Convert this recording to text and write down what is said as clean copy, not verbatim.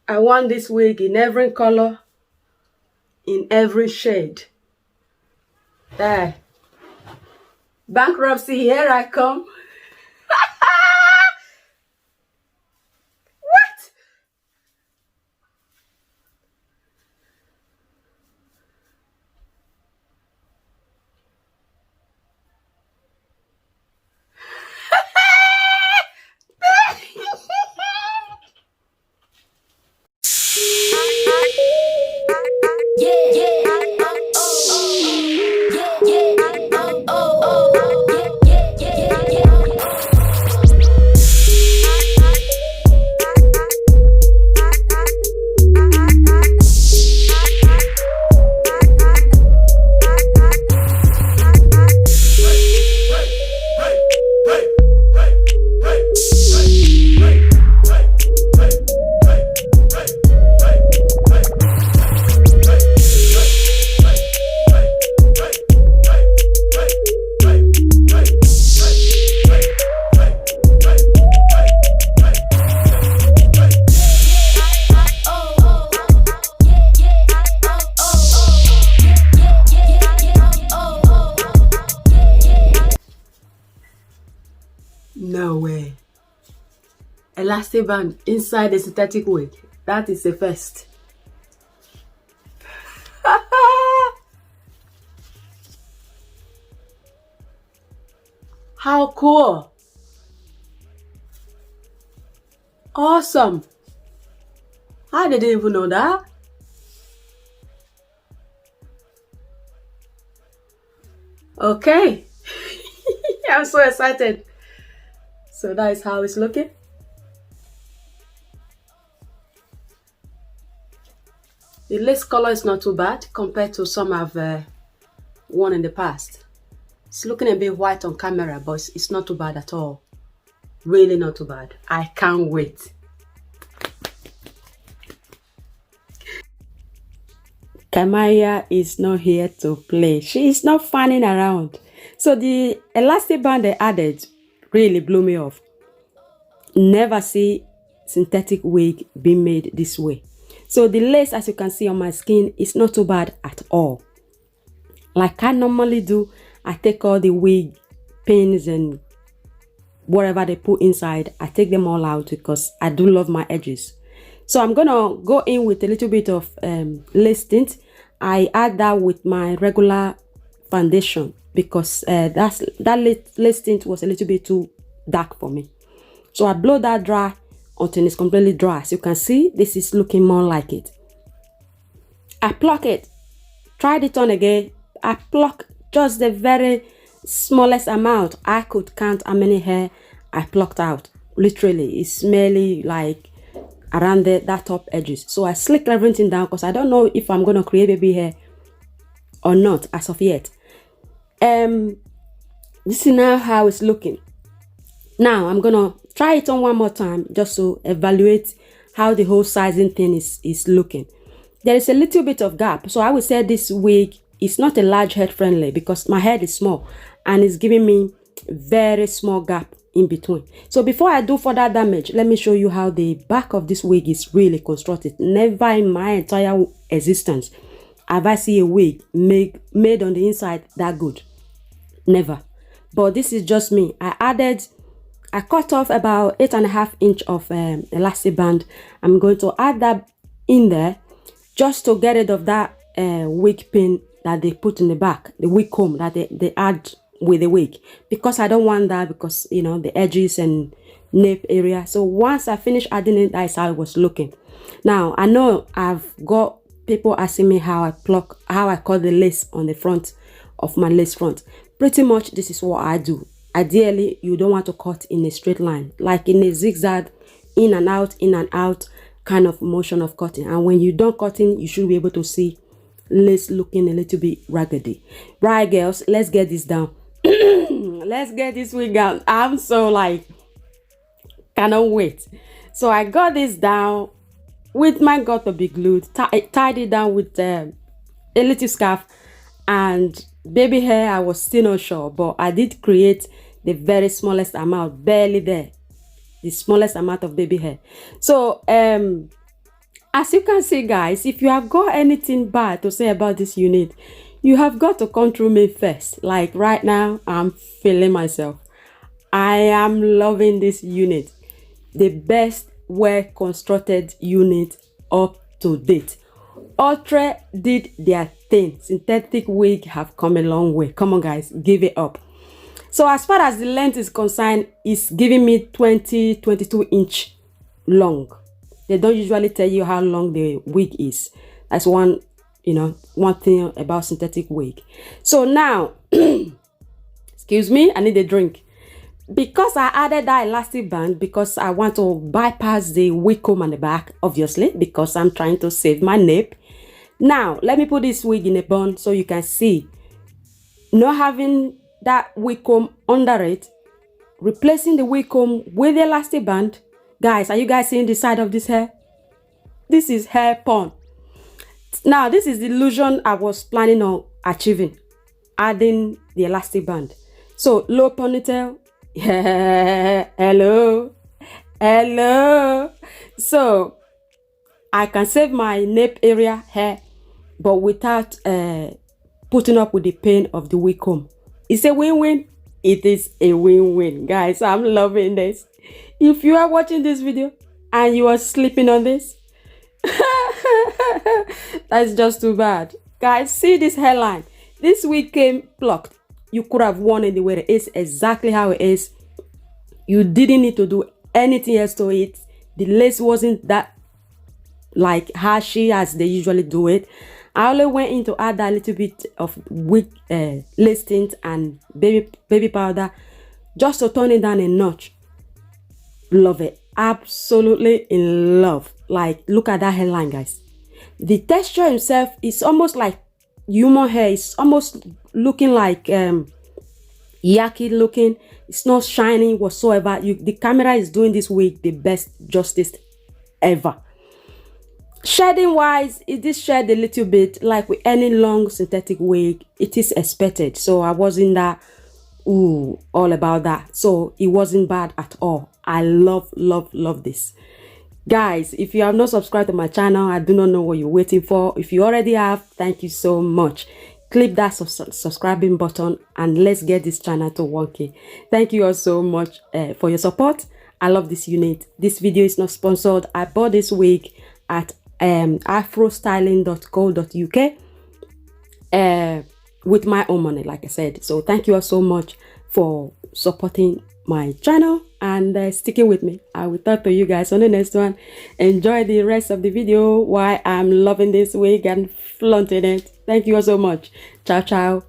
I want this wig in every color, in every shade. There. Bankruptcy, here I come. What? No way. Elastic band inside a synthetic wig. That is a first. How cool. Awesome. I didn't even know that. Okay. I'm so excited. So that is how it's looking. The lace color is not too bad compared to some I've worn in the past. It's looking a bit white on camera, but it's not too bad at all. Really not too bad. I can't wait. Kamiyah is not here to play. She is not fanning around. So the elastic band they added really blew me off. Never see synthetic wig being made this way. So the lace, as you can see on my skin, is not too bad at all. Like I normally do, I take all the wig pins and whatever they put inside, I take them all out because I do love my edges. So I'm gonna go in with a little bit of lace tint. I add that with my regular foundation because that lace tint was a little bit too dark for me. So I blow that dry until it's completely dry. As you can see, this is looking more like it. I pluck it, tried it on again. I pluck just the very smallest amount. I could count how many hair I plucked out. Literally, it's merely like around that top edges. So I slick everything down because I don't know if I'm gonna create baby hair or not as of yet. This is now how it's looking. Now I'm gonna try it on one more time just to evaluate how the whole sizing thing is looking. There is a little bit of gap, so I would say this wig is not a large head friendly because my head is small and it's giving me very small gap in between. So before I do further damage, let me show you how the back of this wig is really constructed. Never in my entire existence have I seen a wig made on the inside that good. Never. But this is just me. I cut off about 8.5 inches of elastic band. I'm going to add that in there just to get rid of that wig pin that they put in the back, the wig comb that they add with the wig, because I don't want that, because you know the edges and nape area. So once I finish adding it, that's how it was looking. Now I know I've got people asking me how I cut the lace on the front of my lace front. Pretty much this is what I do. Ideally, you don't want to cut in a straight line, like in a zigzag, in and out kind of motion of cutting. And when you don't cutting, you should be able to see lace looking a little bit raggedy. Right, girls, let's get this down. Let's get this wig down. I'm so like, cannot wait. So I got this down with my got to be glued, tied it down with a little scarf and baby hair. I was still not sure, but I did create the very smallest amount, barely there, the smallest amount of baby hair. So As you can see, guys, if you have got anything bad to say about this unit, you have got to come through me first. Like right now, I'm feeling myself. I am loving this unit. The best well-constructed unit up to date. Outre did their thing. Synthetic wig have come a long way. Come on, guys, give it up. So as far as the length is concerned, it's giving me 22 inch long. They don't usually tell you how long the wig is. That's one thing about synthetic wig. So now, excuse me, I need a drink. Because I added that elastic band, because I want to bypass the wig comb on the back, obviously, because I'm trying to save my nape. Now, let me put this wig in a bun so you can see. Not having that wig comb under it, replacing the wig comb with the elastic band. Guys, are you guys seeing the side of this hair? This is hair porn. Now, this is the illusion I was planning on achieving, adding the elastic band. So, low ponytail. Yeah, hello. So, I can save my nape area hair, but without putting up with the pain of the wig comb. It's a win-win. It is a win-win, guys. I'm loving this. If you are watching this video and you are sleeping on this, that's just too bad. Guys, see this hairline. This wig came plucked. You could have worn it the way it is, exactly how it is. You didn't need to do anything else to it. The lace wasn't that like harshy as they usually do it. I only went in to add a little bit of wig lace tint and baby powder just to turn it down a notch. Love it. Absolutely in love. Like, look at that hairline, guys. The texture itself is almost like human hair. It's almost looking like yucky looking. It's not shining whatsoever. The camera is doing this wig the best justice ever. Shedding wise, it did shed a little bit. Like with any long synthetic wig, it is expected. So I wasn't that all about that. So it wasn't bad at all. I love this. Guys, if you have not subscribed to my channel, I do not know what you're waiting for. If you already have, thank you so much. Click that subscribing button and let's get this channel to 1K. Thank you all so much for your support. I love this unit. This video is not sponsored. I bought this wig at afrostyling.co.uk with my own money, like I said. So thank you all so much for supporting my channel and sticking with me. I will talk to you guys on the next one. Enjoy the rest of the video while I'm loving this wig and flaunting it. Thank you all so much. Ciao, ciao.